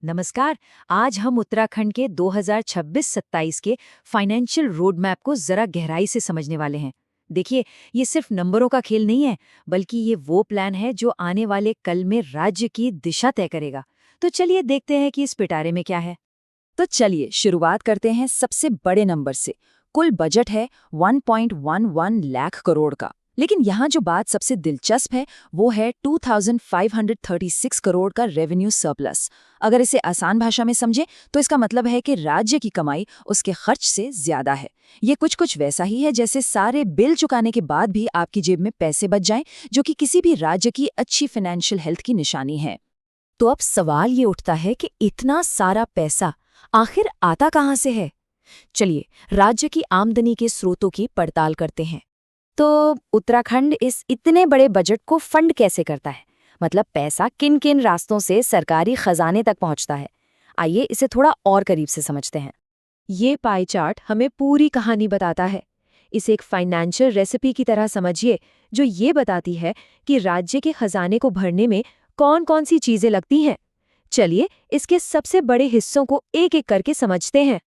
नमस्कार। आज हम उत्तराखंड के 2026-27 के फाइनेंशियल रोड मैप को जरा गहराई से समझने वाले हैं। देखिए, ये सिर्फ नंबरों का खेल नहीं है, बल्कि ये वो प्लान है जो आने वाले कल में राज्य की दिशा तय करेगा। तो चलिए देखते हैं कि इस पिटारे में क्या है। तो चलिए शुरुआत करते हैं सबसे बड़े नंबर से। कुल बजट है 1.11 लाख करोड़ का। लेकिन यहाँ जो बात सबसे दिलचस्प है वो है 2536 करोड़ का रेवेन्यू सरप्लस। अगर इसे आसान भाषा में समझे तो इसका मतलब है कि राज्य की कमाई उसके खर्च से ज्यादा है। ये कुछ कुछ वैसा ही है जैसे सारे बिल चुकाने के बाद भी आपकी जेब में पैसे बच जाएं, जो कि किसी भी राज्य की अच्छी फाइनेंशियल हेल्थ की निशानी है। तो अब सवाल ये उठता है कि इतना सारा पैसा आखिर आता कहाँ से है? चलिए राज्य की आमदनी के स्रोतों की पड़ताल करते हैं। तो उत्तराखंड इस इतने बड़े बजट को फंड कैसे करता है? मतलब पैसा किन किन रास्तों से सरकारी खजाने तक पहुंचता है? आइए इसे थोड़ा और करीब से समझते हैं। ये पाई चार्ट हमें पूरी कहानी बताता है। इसे एक फाइनेंशियल रेसिपी की तरह समझिए, जो ये बताती है कि राज्य के खजाने को भरने में कौन कौन सी चीजें लगती हैं। चलिए इसके सबसे बड़े हिस्सों को एक एक करके समझते हैं।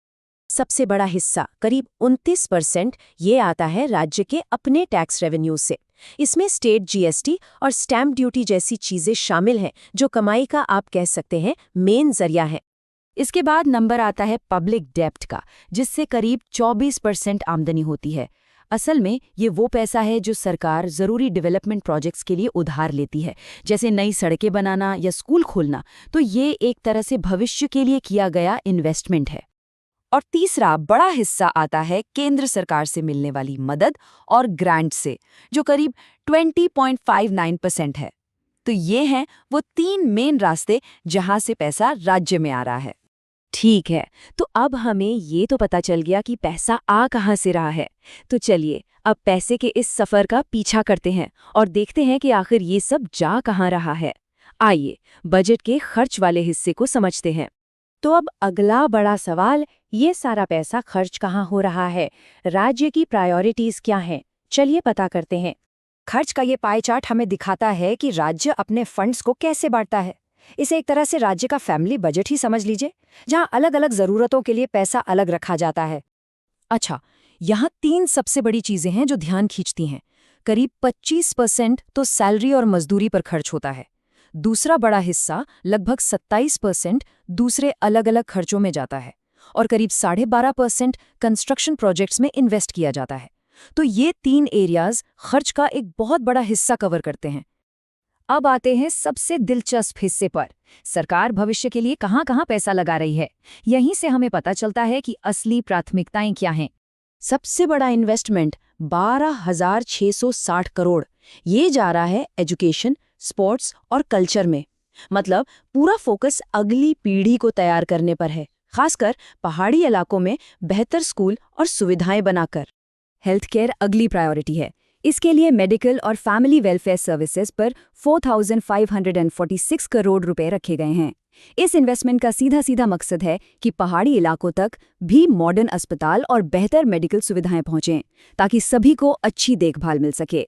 सबसे बड़ा हिस्सा करीब 29% ये आता है राज्य के अपने टैक्स रेवेन्यू से। इसमें स्टेट जीएसटी और स्टैम्प ड्यूटी जैसी चीजें शामिल हैं, जो कमाई का आप कह सकते हैं मेन जरिया है। इसके बाद नंबर आता है पब्लिक डेब्ट का, जिससे करीब 24% आमदनी होती है। असल में ये वो पैसा है जो सरकार जरूरी डेवलपमेंट प्रोजेक्ट्स के लिए उधार लेती है, जैसे नई सड़कें बनाना या स्कूल खोलना। तो ये एक तरह से भविष्य के लिए किया गया इन्वेस्टमेंट है। और तीसरा बड़ा हिस्सा आता है केंद्र सरकार से मिलने वाली मदद और ग्रांट से, जो करीब 20.59% है। तो ये हैं वो तीन मेन रास्ते जहां से पैसा राज्य में आ रहा है। ठीक है, तो अब हमें ये तो पता चल गया कि पैसा आ कहाँ से रहा है। तो चलिए अब पैसे के इस सफ़र का पीछा करते हैं और देखते हैं कि आखिर ये सब जा कहाँ रहा है। आइए बजट के खर्च वाले हिस्से को समझते हैं। तो अब अगला बड़ा सवाल, ये सारा पैसा खर्च कहाँ हो रहा है? राज्य की प्रायोरिटीज क्या हैं? चलिए पता करते हैं। खर्च का ये पाई चार्ट हमें दिखाता है कि राज्य अपने फंड्स को कैसे बांटता है। इसे एक तरह से राज्य का फैमिली बजट ही समझ लीजिए, जहां अलग अलग जरूरतों के लिए पैसा अलग रखा जाता है। अच्छा, यहाँ तीन सबसे बड़ी चीजें हैं जो ध्यान खींचती हैं। करीब 25% तो सैलरी और मजदूरी पर खर्च होता है। दूसरा बड़ा हिस्सा लगभग 27% दूसरे अलग अलग खर्चों में जाता है और करीब 12.5% कंस्ट्रक्शन प्रोजेक्ट्स में इन्वेस्ट किया जाता है। तो ये तीन एरियाज खर्च का एक बहुत बड़ा हिस्सा कवर करते हैं। अब आते हैं सबसे दिलचस्प हिस्से पर। सरकार भविष्य के लिए कहाँ कहाँ पैसा लगा रही है। यहीं से हमें पता चलता है कि असली प्राथमिकताएं क्या हैं। सबसे बड़ा इन्वेस्टमेंट 12,660 करोड़ ये जा रहा है एजुकेशन, स्पोर्ट्स और कल्चर में। मतलब पूरा फोकस अगली पीढ़ी को तैयार करने पर है, खासकर पहाड़ी इलाकों में बेहतर स्कूल और सुविधाएं बनाकर। हेल्थ केयर अगली प्रायोरिटी है। इसके लिए मेडिकल और फैमिली वेलफेयर सर्विसेज पर 4,546 करोड़ रुपए रखे गए हैं। इस इन्वेस्टमेंट का सीधा सीधा मकसद है कि पहाड़ी इलाकों तक भी मॉडर्न अस्पताल और बेहतर मेडिकल सुविधाएं पहुंचें, ताकि सभी को अच्छी देखभाल मिल सके।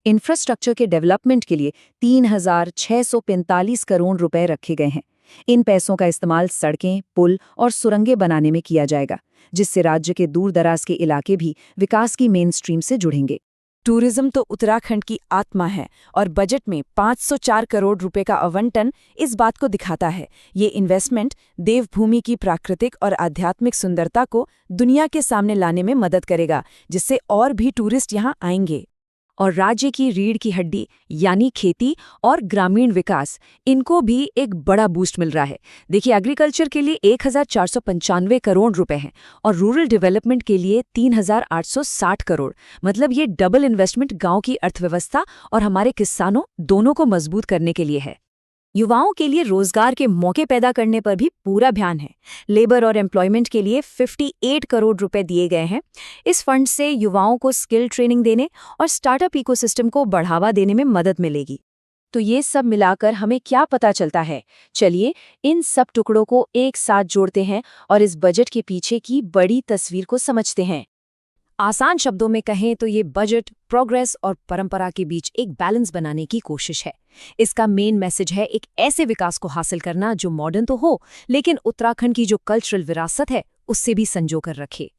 इंफ्रास्ट्रक्चर के डेवलपमेंट के लिए 3,645 करोड़ रुपए रखे गए हैं। इन पैसों का इस्तेमाल सड़कें, पुल और सुरंगें बनाने में किया जाएगा, जिससे राज्य के दूर दराज के इलाके भी विकास की मेन स्ट्रीम से जुड़ेंगे। टूरिज्म तो उत्तराखंड की आत्मा है और बजट में 504 करोड़ रुपए का आवंटन इस बात को दिखाता है। ये इन्वेस्टमेंट देवभूमि की प्राकृतिक और आध्यात्मिक सुंदरता को दुनिया के सामने लाने में मदद करेगा, जिससे और भी टूरिस्ट यहाँ आएंगे। और राज्य की रीढ़ की हड्डी यानी खेती और ग्रामीण विकास, इनको भी एक बड़ा बूस्ट मिल रहा है। देखिए, एग्रीकल्चर के लिए 1,495 करोड़ रुपए हैं और रूरल डेवलपमेंट के लिए 3,860 करोड़। मतलब ये डबल इन्वेस्टमेंट गांव की अर्थव्यवस्था और हमारे किसानों दोनों को मजबूत करने के लिए है। युवाओं के लिए रोजगार के मौके पैदा करने पर भी पूरा ध्यान है। लेबर और एम्प्लॉयमेंट के लिए 58 करोड़ रुपए दिए गए हैं। इस फंड से युवाओं को स्किल ट्रेनिंग देने और स्टार्टअप इकोसिस्टम को बढ़ावा देने में मदद मिलेगी। तो ये सब मिलाकर हमें क्या पता चलता है? चलिए इन सब टुकड़ों को एक साथ जोड़ते हैं और इस बजट के पीछे की बड़ी तस्वीर को समझते हैं। आसान शब्दों में कहें तो ये बजट, प्रोग्रेस और परंपरा के बीच एक बैलेंस बनाने की कोशिश है। इसका मेन मैसेज है एक ऐसे विकास को हासिल करना जो मॉडर्न तो हो, लेकिन उत्तराखंड की जो कल्चरल विरासत है उससे भी संजो कर रखे।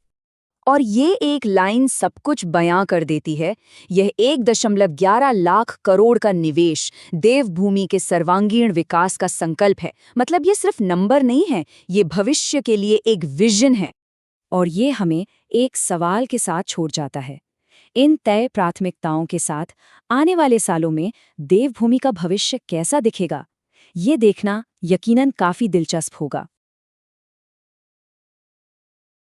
और ये एक लाइन सब कुछ बयां कर देती है। यह 1.11 लाख करोड़ का निवेश देवभूमि के सर्वांगीण विकास का संकल्प है। मतलब ये सिर्फ नंबर नहीं है, ये भविष्य के लिए एक विजन है। और ये हमें एक सवाल के साथ छोड़ जाता है। इन तय प्राथमिकताओं के साथ आने वाले सालों में देवभूमि का भविष्य कैसा दिखेगा, ये देखना यकीनन काफी दिलचस्प होगा।